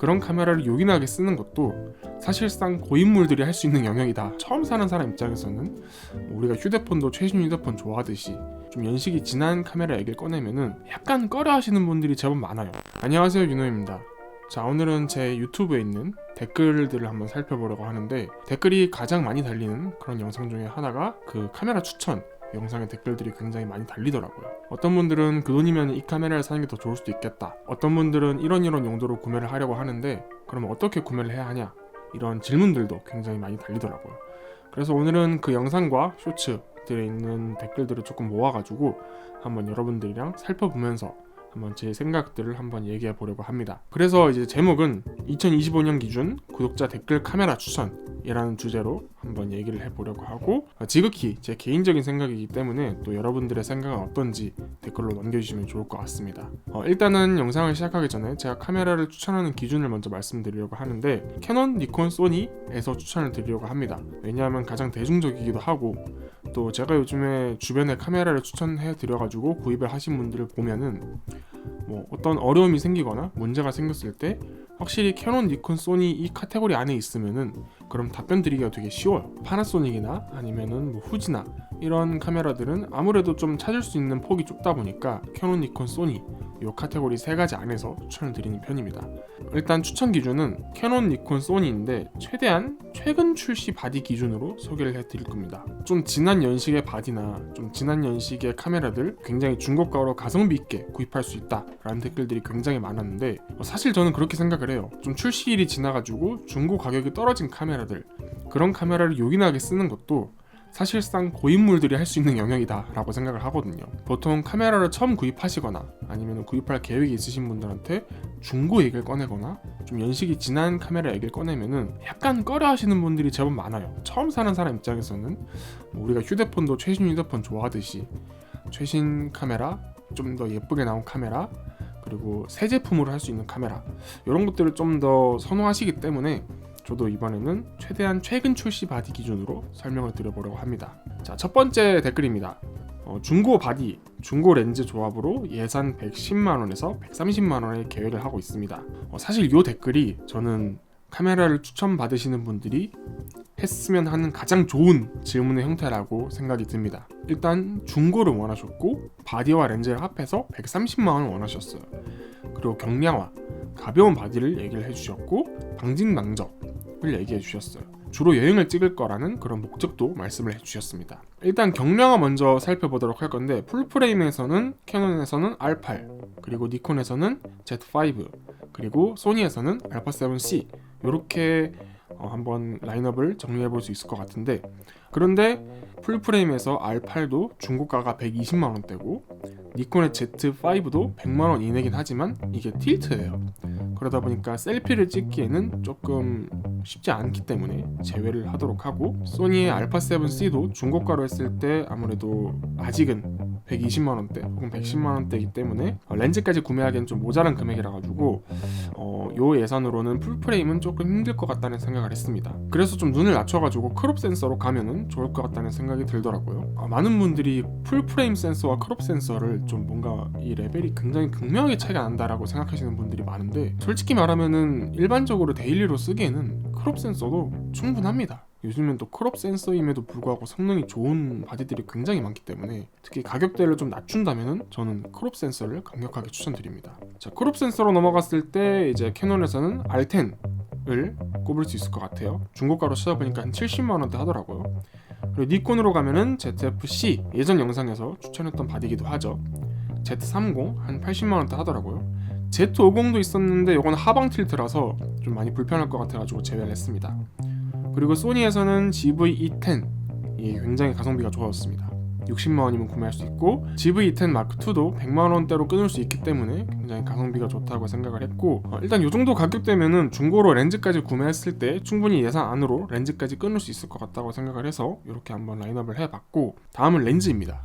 그런 카메라를 요긴하게 쓰는 것도 사실상 고인물들이 할 수 있는 영역이다. 처음 사는 사람 입장에서는 우리가 휴대폰도 최신 휴대폰 좋아하듯이 좀 연식이 지난 카메라 얘기를 꺼내면은 약간 꺼려하시는 분들이 제법 많아요. 안녕하세요, 윤호입니다. 자, 오늘은 제 유튜브에 있는 댓글들을 한번 살펴보려고 하는데, 댓글이 가장 많이 달리는 그런 영상 중에 하나가 그 카메라 추천 영상의 댓글들이 굉장히 많이 달리더라고요. 어떤 분들은 그 돈이면 이 카메라를 사는 게 더 좋을 수도 있겠다, 어떤 분들은 이런 용도로 구매를 하려고 하는데 그럼 어떻게 구매를 해야 하냐, 이런 질문들도 굉장히 많이 달리더라고요. 그래서 오늘은 그 영상과 쇼츠들에 있는 댓글들을 조금 모아가지고 한번 여러분들이랑 살펴보면서 한번 제 생각들을 한번 얘기해 보려고 합니다. 그래서 이제 제목은 2025년 기준 구독자 댓글 카메라 추천이라는 주제로 한번 얘기를 해보려고 하고, 지극히 제 개인적인 생각이기 때문에 또 여러분들의 생각은 어떤지 댓글로 남겨주시면 좋을 것 같습니다. 일단은 영상을 시작하기 전에 제가 카메라를 추천하는 기준을 먼저 말씀드리려고 하는데, 캐논, 니콘, 소니에서 추천을 드리려고 합니다. 왜냐하면 가장 대중적이기도 하고, 또 제가 요즘에 주변에 카메라를 추천해 드려가지고 구입을 하신 분들을 보면은 뭐 어떤 어려움이 생기거나 문제가 생겼을 때 확실히 캐논, 니콘, 소니 이 카테고리 안에 있으면은 그럼 답변 드리기가 되게 쉬워요. 파나소닉이나 아니면은 뭐 후지나 이런 카메라들은 아무래도 좀 찾을 수 있는 폭이 좁다 보니까 캐논, 니콘, 소니 이 카테고리 세 가지 안에서 추천을 드리는 편입니다. 일단 추천 기준은 캐논, 니콘, 소니인데 최대한 최근 출시 바디 기준으로 소개를 해드릴 겁니다. 좀 지난 연식의 바디나 좀 지난 연식의 카메라들 굉장히 중고가로 가성비 있게 구입할 수 있다 라는 댓글들이 굉장히 많았는데, 사실 저는 그렇게 생각을 해요. 좀 출시일이 지나가지고 중고 가격이 떨어진 카메라들, 그런 카메라를 요긴하게 쓰는 것도 사실상 고인물들이 할 수 있는 영역이다 라고 생각을 하거든요. 보통 카메라를 처음 구입하시거나 아니면 구입할 계획이 있으신 분들한테 중고 얘기를 꺼내거나 좀 연식이 지난 카메라 얘기를 꺼내면은 약간 꺼려 하시는 분들이 제법 많아요. 처음 사는 사람 입장에서는 우리가 휴대폰도 최신 휴대폰 좋아하듯이 최신 카메라, 좀 더 예쁘게 나온 카메라, 그리고 새 제품으로 할 수 있는 카메라, 이런 것들을 좀 더 선호하시기 때문에 저도 이번에는 최대한 최근 출시 바디 기준으로 설명을 드려보려고 합니다. 자, 첫 번째 댓글입니다. 중고 바디, 중고 렌즈 조합으로 예산 110만원에서 130만원의 계획을 하고 있습니다. 사실 이 댓글이 저는 카메라를 추천받으시는 분들이 했으면 하는 가장 좋은 질문의 형태라고 생각이 듭니다. 일단 중고를 원하셨고 바디와 렌즈를 합해서 130만원을 원하셨어요. 그리고 경량화, 가벼운 바디를 얘기를 해주셨고 방진망적을 얘기해 주셨어요. 주로 여행을 찍을 거라는 그런 목적도 말씀을 해주셨습니다. 일단 경량화 먼저 살펴보도록 할 건데, 풀프레임에서는 캐논에서는 R8, 그리고 니콘에서는 Z5, 그리고 소니에서는 알파7C, 이렇게 한번 라인업을 정리해 볼 수 있을 것 같은데, 그런데 풀프레임에서 R8도 중고가가 120만원대고 니콘의 Z5도 100만원 이내긴 하지만 이게 틸트예요. 그러다 보니까 셀피를 찍기에는 조금 쉽지 않기 때문에 제외를 하도록 하고, 소니의 알파7C도 중고가로 했을 때 아무래도 아직은 120만원대 혹은 110만원대이기 때문에 렌즈까지 구매하기엔 좀 모자란 금액이라 가지고 요 예산으로는 풀프레임은 조금 힘들 것 같다는 생각을 했습니다. 그래서 좀 눈을 낮춰가지고 크롭 센서로 가면은 좋을 것 같다는 생각이 들더라고요. 많은 분들이 풀프레임 센서와 크롭 센서를 좀 뭔가 이 레벨이 굉장히 극명하게 차이가 난다라고 생각하시는 분들이 많은데, 솔직히 말하면은 일반적으로 데일리로 쓰기에는 크롭 센서도 충분합니다. 요즘은 또 크롭 센서임에도 불구하고 성능이 좋은 바디들이 굉장히 많기 때문에 특히 가격대를 좀 낮춘다면은 저는 크롭 센서를 강력하게 추천드립니다. 자, 크롭 센서로 넘어갔을 때 이제 캐논에서는 R10을 꼽을 수 있을 것 같아요. 중고가로 찾아보니까 한 70만원대 하더라고요. 그리고 니콘으로 가면은 ZF-C, 예전 영상에서 추천했던 바디기도 하죠. Z30 한 80만원대 하더라고요. Z50도 있었는데 이건 하방 틸트라서 좀 많이 불편할 것 같아가지고 제외를 했습니다. 그리고 소니에서는 GV-E10, 이게 굉장히 가성비가 좋았습니다. 60만원이면 구매할 수 있고, GV-E10 마크2도 100만원대로 끊을 수 있기 때문에 굉장히 가성비가 좋다고 생각을 했고, 일단 이 정도 가격대면은 중고로 렌즈까지 구매했을 때 충분히 예산 안으로 렌즈까지 끊을 수 있을 것 같다고 생각을 해서 이렇게 한번 라인업을 해봤고, 다음은 렌즈입니다.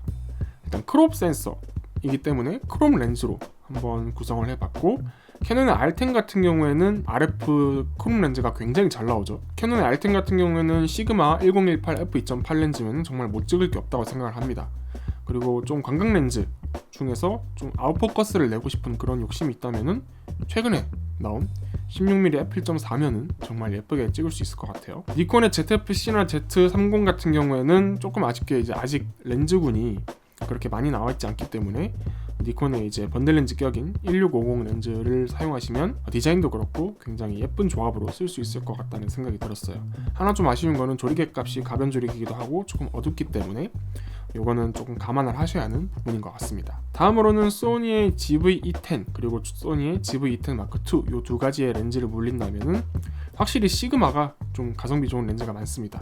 일단 크롭 센서이기 때문에 크롬 렌즈로 한번 구성을 해봤고, 캐논의 R10 같은 경우에는 RF 크롬 렌즈가 굉장히 잘 나오죠. 캐논의 R10 같은 경우에는 시그마 1018 f2.8 렌즈면 정말 못 찍을 게 없다고 생각을 합니다. 그리고 좀 광각 렌즈 중에서 좀 아웃포커스를 내고 싶은 그런 욕심이 있다면은 최근에 나온 16mm f1.4면은 정말 예쁘게 찍을 수 있을 것 같아요. 니콘의 ZF-C나 Z30 같은 경우에는 조금 아쉽게 이제 아직 렌즈군이 그렇게 많이 나와 있지 않기 때문에 니콘의 이제 번들 렌즈 격인 1650 렌즈를 사용하시면 디자인도 그렇고 굉장히 예쁜 조합으로 쓸 수 있을 것 같다는 생각이 들었어요. 하나 좀 아쉬운 거는 조리개 값이 가변 조리기이기도 하고 조금 어둡기 때문에 요거는 조금 감안을 하셔야 하는 부분인 것 같습니다. 다음으로는 소니의 GV-E10 그리고 소니의 GV-E10 Mark II 요 두 가지의 렌즈를 물린다면은 확실히 시그마가 좀 가성비 좋은 렌즈가 많습니다.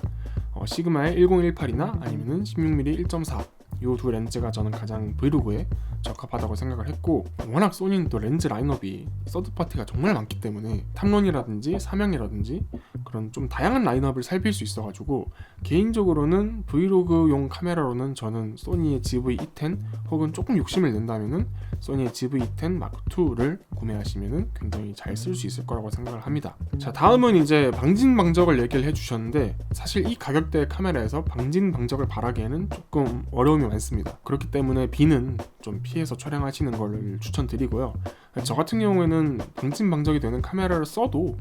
시그마의 1018이나 아니면은 16mm 1.4 요 두 렌즈가 저는 가장 브이로그에 적합하다고 생각을 했고, 워낙 소니는 또 렌즈 라인업이 서드파티가 정말 많기 때문에 탐론이라든지 삼양이라든지 그런 좀 다양한 라인업을 살필 수 있어가지고 개인적으로는 브이로그용 카메라로는 저는 소니의 GV-E10 혹은 조금 욕심을 낸다면은 소니의 GV-E10 Mark II를 구매하시면은 굉장히 잘 쓸 수 있을 거라고 생각을 합니다. 자, 다음은 이제 방진방적을 얘기를 해주셨는데 사실 이 가격대의 카메라에서 방진방적을 바라기에는 조금 어려움이 많습니다. 그렇기 때문에 비는 좀 피해서 촬영하시는 걸 추천드리고요. 저 같은 경우에는 방진방적이 되는 카메라를 써도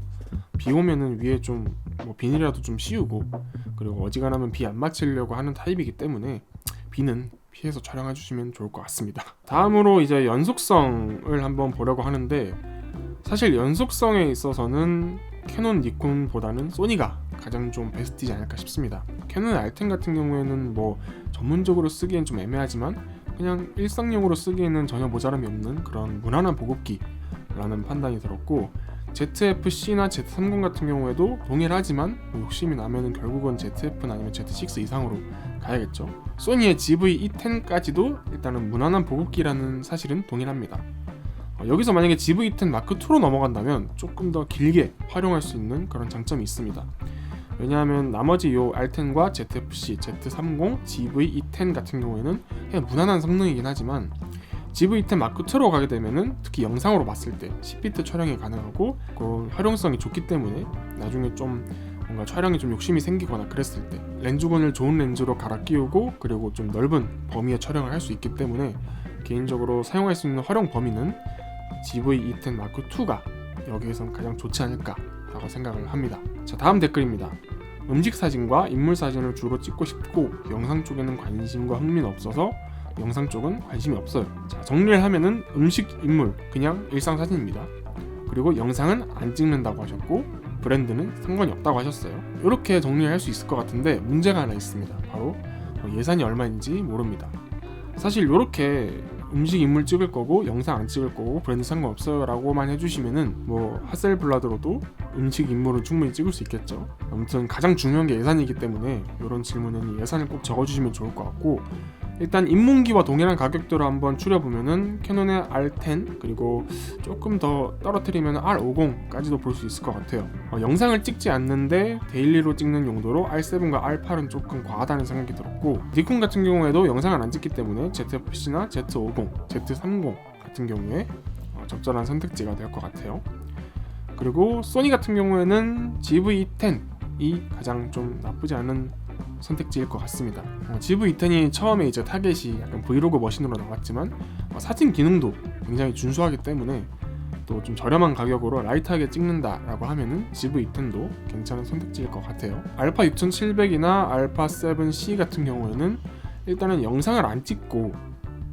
비 오면은 위에 좀 뭐 비닐이라도 좀 씌우고 그리고 어지간하면 비 안 맞히려고 하는 타입이기 때문에 비는 피해서 촬영해 주시면 좋을 것 같습니다. 다음으로 이제 연속성을 한번 보려고 하는데 사실 연속성에 있어서는 캐논, 니콘보다는 소니가 가장 좀 베스트이지 않을까 싶습니다. 캐논 R10 같은 경우에는 뭐 전문적으로 쓰기엔 좀 애매하지만 그냥 일상용으로 쓰기에는 전혀 모자람이 없는 그런 무난한 보급기라는 판단이 들었고, ZF-C나 Z30 같은 경우에도 동일하지만 뭐 욕심이 나면은 결국은 ZF나 아니면 Z6 이상으로 가야겠죠. 소니의 GV-E10까지도 일단은 무난한 보급기라는 사실은 동일합니다. 여기서 만약에 GV-E10 Mark II로 넘어간다면 조금 더 길게 활용할 수 있는 그런 장점이 있습니다. 왜냐하면 나머지 요 R10과 ZF-C, Z30, GV-E10 같은 경우에는 그냥 무난한 성능이긴 하지만 GV-E10 Mark II로 가게 되면은 특히 영상으로 봤을 때 10비트 촬영이 가능하고 그런 활용성이 좋기 때문에 나중에 좀 뭔가 촬영에 좀 욕심이 생기거나 그랬을 때 렌즈군을 좋은 렌즈로 갈아 끼우고 그리고 좀 넓은 범위의 촬영을 할 수 있기 때문에 개인적으로 사용할 수 있는 활용 범위는 GV-E10 Mark II가 여기에선 가장 좋지 않을까라고 생각을 합니다. 자, 다음 댓글입니다. 음식 사진과 인물 사진을 주로 찍고 싶고 영상 쪽에는 관심과 흥미는 없어서 영상 쪽은 관심이 없어요. 자, 정리를 하면은 음식, 인물 그냥 일상 사진입니다. 그리고 영상은 안 찍는다고 하셨고 브랜드는 상관이 없다고 하셨어요. 이렇게 정리를 할 수 있을 것 같은데 문제가 하나 있습니다. 바로 예산이 얼마인지 모릅니다. 사실 이렇게 음식, 인물 찍을 거고 영상 안 찍을 거고 브랜드 상관없어요 라고만 해주시면은 뭐 하셀블라드로도 음식, 인물은 충분히 찍을 수 있겠죠. 아무튼 가장 중요한 게 예산이기 때문에 이런 질문은 예산을 꼭 적어주시면 좋을 것 같고, 일단 입문기와 동일한 가격대로 한번 추려보면은 캐논의 R10 그리고 조금 더 떨어뜨리면 R50까지도 볼 수 있을 것 같아요. 영상을 찍지 않는데 데일리로 찍는 용도로 R7과 R8은 조금 과하다는 생각이 들었고, 니콘 같은 경우에도 영상을 안 찍기 때문에 ZF-C나 Z50, Z30 같은 경우에 적절한 선택지가 될 것 같아요. 그리고 소니 같은 경우에는 GV-E10이 가장 좀 나쁘지 않은 선택지일 것 같습니다. GV-E10이 처음에 이제 타겟이 약간 브이로그 머신으로 나왔지만 사진 기능도 굉장히 준수하기 때문에 또 좀 저렴한 가격으로 라이트하게 찍는다라고 하면은 GV-E10도 괜찮은 선택지일 것 같아요. 알파 6700이나 알파 7C 같은 경우에는 일단은 영상을 안 찍고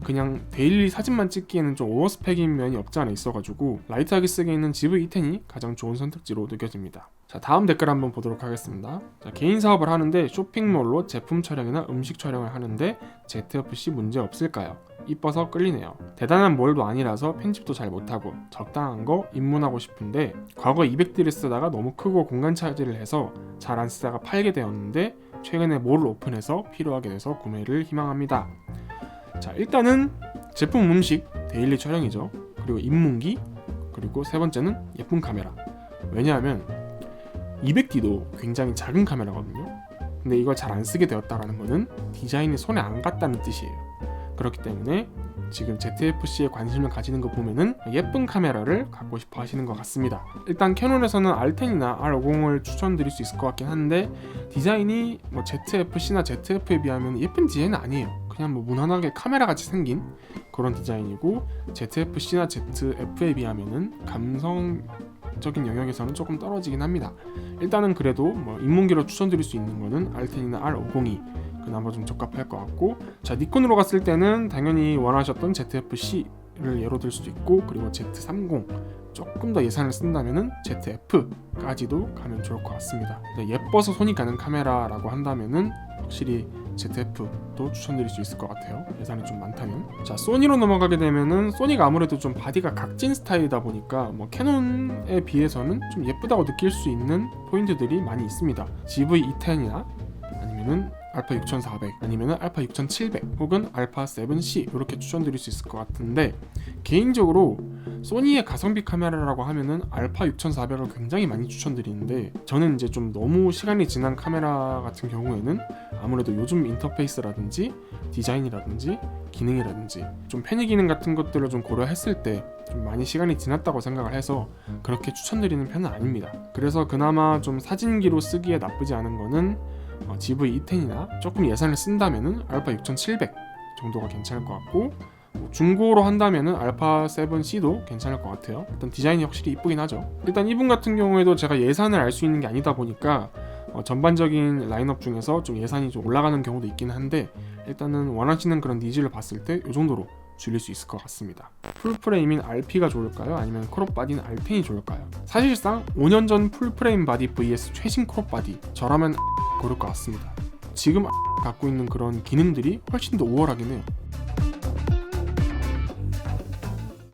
그냥 데일리 사진만 찍기에는 좀 오버스펙인 면이 없지 않아 있어가지고 라이트하게 쓰기에는 GV-E10이 가장 좋은 선택지로 느껴집니다. 자, 다음 댓글 한번 보도록 하겠습니다. 자, 개인 사업을 하는데 쇼핑몰로 제품 촬영이나 음식 촬영을 하는데 ZF-C 문제 없을까요? 이뻐서 끌리네요. 대단한 몰도 아니라서 편집도 잘 못하고 적당한 거 입문하고 싶은데 과거 200D를 쓰다가 너무 크고 공간 차지를 해서 잘 안 쓰다가 팔게 되었는데 최근에 몰을 오픈해서 필요하게 돼서 구매를 희망합니다. 자, 일단은 제품, 음식, 데일리 촬영이죠. 그리고 입문기, 그리고 세 번째는 예쁜 카메라. 왜냐하면 200D도 굉장히 작은 카메라거든요. 근데 이걸 잘 안 쓰게 되었다라는 거는 디자인이 손에 안 갔다는 뜻이에요. 그렇기 때문에 지금 ZF-C에 관심을 가지는 거 보면은 예쁜 카메라를 갖고 싶어 하시는 것 같습니다. 일단 캐논에서는 R10이나 R50을 추천드릴 수 있을 것 같긴 한데 디자인이 뭐 ZF-C나 ZF에 비하면 예쁜 디자인은 아니에요. 그냥 뭐 무난하게 카메라 같이 생긴 그런 디자인이고 ZF-C나 ZF에 비하면은 감성 가격적인 영역에서는 조금 떨어지긴 합니다. 일단은 그래도 뭐 입문기로 추천드릴 수 있는 거는 R10이나 R502 그나마 좀 적합할 것 같고, 자 니콘으로 갔을 때는 당연히 원하셨던 ZF-C를 예로 들 수도 있고, 그리고 Z30 조금 더 예산을 쓴다면은 ZF까지도 가면 좋을 것 같습니다. 예뻐서 손이 가는 카메라라고 한다면은 확실히 ZF도 추천드릴 수 있을 것 같아요. 예산이 좀 많다면. 자 소니로 넘어가게 되면은 소니가 아무래도 좀 바디가 각진 스타일이다 보니까 뭐 캐논에 비해서는 좀 예쁘다고 느낄 수 있는 포인트들이 많이 있습니다. GV-E10이나 아니면은 알파 6400 아니면은 알파 6700 혹은 알파 7C 이렇게 추천드릴 수 있을 것 같은데, 개인적으로 소니의 가성비 카메라라고 하면은 알파 6400을 굉장히 많이 추천드리는데, 저는 이제 좀 너무 시간이 지난 카메라 같은 경우에는 아무래도 요즘 인터페이스라든지 디자인이라든지 기능이라든지 좀 편의 기능 같은 것들을 좀 고려했을 때 좀 많이 시간이 지났다고 생각을 해서 그렇게 추천드리는 편은 아닙니다. 그래서 그나마 좀 사진기로 쓰기에 나쁘지 않은 거는 GV-E10이나 조금 예산을 쓴다면은 알파 6700 정도가 괜찮을 것 같고, 중고로 한다면은 알파 7C도 괜찮을 것 같아요. 일단 디자인이 확실히 이쁘긴 하죠. 일단 이분 같은 경우에도 제가 예산을 알 수 있는 게 아니다 보니까 전반적인 라인업 중에서 좀 예산이 좀 올라가는 경우도 있긴 한데, 일단은 원하시는 그런 니즈를 봤을 때 이 정도로 줄일 수 있을 것 같습니다. 풀프레임인 RP가 좋을까요? 아니면 크롭바디는 R10이 좋을까요? 사실상 5년 전 풀프레임 바디 vs 최신 크롭바디, 저라면 고를 것 같습니다. 지금 갖고 있는 그런 기능들이 훨씬 더 우월하긴 해요.